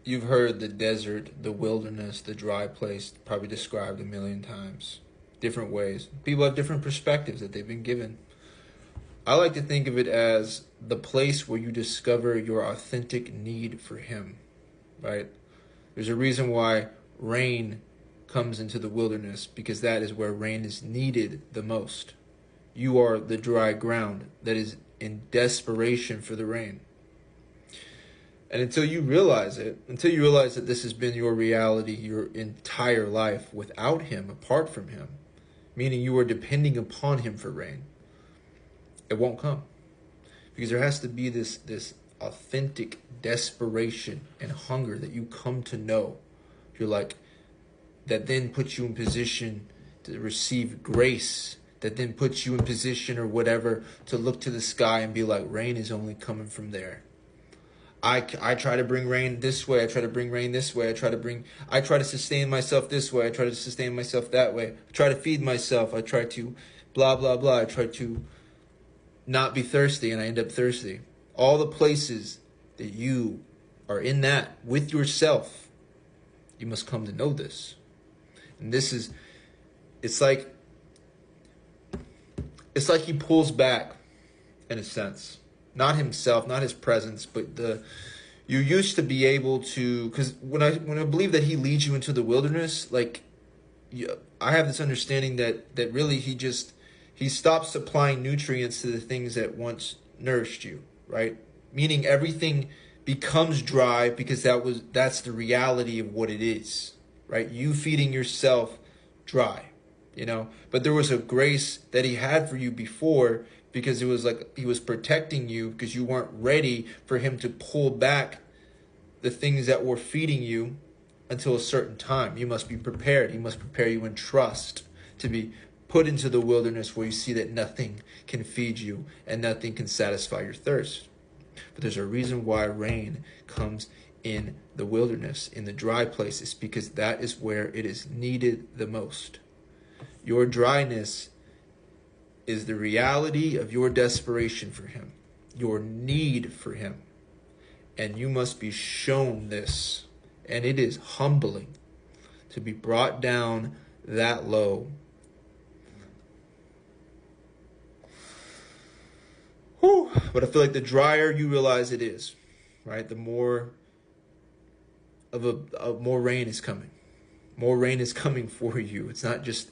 You've heard the desert, the wilderness, the dry place probably described a million times, different ways. People have different perspectives that they've been given. I like to think of it as the place where you discover your authentic need for Him, right? There's a reason why rain comes into the wilderness, because that is where rain is needed the most. You are the dry ground that is in desperation for the rain. And until you realize that this has been your reality your entire life without Him, apart from Him, meaning you are depending upon Him for rain, it won't come. Because there has to be this authentic desperation and hunger that you come to know. You're like, that then puts you in position to receive grace, that then puts you in position or whatever to look to the sky and be like, rain is only coming from there. I try to bring rain this way. I try to bring rain this way. I try to sustain myself this way. I try to sustain myself that way. I try to feed myself. I try to blah, blah, blah. I try to not be thirsty, and I end up thirsty. All the places that you are in that with yourself, you must come to know this. And it's like He pulls back in a sense. Not Himself, not His presence, but you used to be able to, because when I believe that He leads you into the wilderness, I have this understanding that really He stops supplying nutrients to the things that once nourished you, right? Meaning everything becomes dry because that's the reality of what it is, right? You feeding yourself dry, But there was a grace that He had for you before, because it was like He was protecting you because you weren't ready for Him to pull back the things that were feeding you until a certain time. You must be prepared. He must prepare you in trust to be put into the wilderness where you see that nothing can feed you and nothing can satisfy your thirst. But there's a reason why rain comes in the wilderness, in the dry places, because that is where it is needed the most. Your dryness is the reality of your desperation for Him, your need for Him. And you must be shown this. And it is humbling to be brought down that low. Whew. But I feel like the drier you realize it is, right? The more more rain is coming. More rain is coming for you. It's not just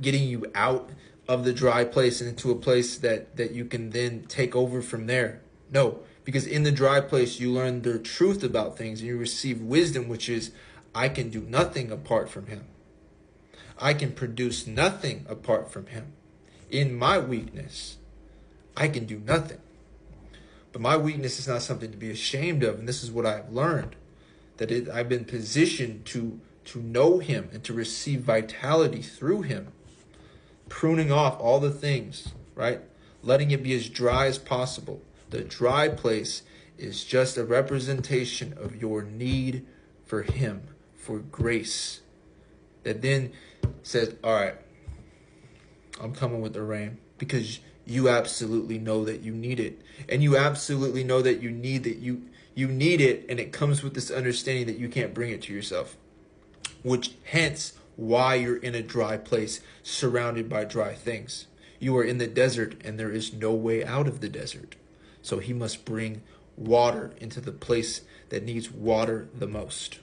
getting you out of the dry place and into a place that you can then take over from there. No, because in the dry place you learn the truth about things and you receive wisdom, which is, I can do nothing apart from Him. I can produce nothing apart from Him. In my weakness, I can do nothing. But my weakness is not something to be ashamed of, and this is what I've learned, that I've been positioned to know Him and to receive vitality through Him. Pruning off all the things, right? Letting it be as dry as possible. The dry place is just a representation of your need for Him, for grace. That then says, all right, I'm coming with the rain, because you absolutely know that you need it. And you absolutely know that you need it, and it comes with this understanding that you can't bring it to yourself. Which hence why you're in a dry place surrounded by dry things. You are in the desert and there is no way out of the desert. So He must bring water into the place that needs water the most.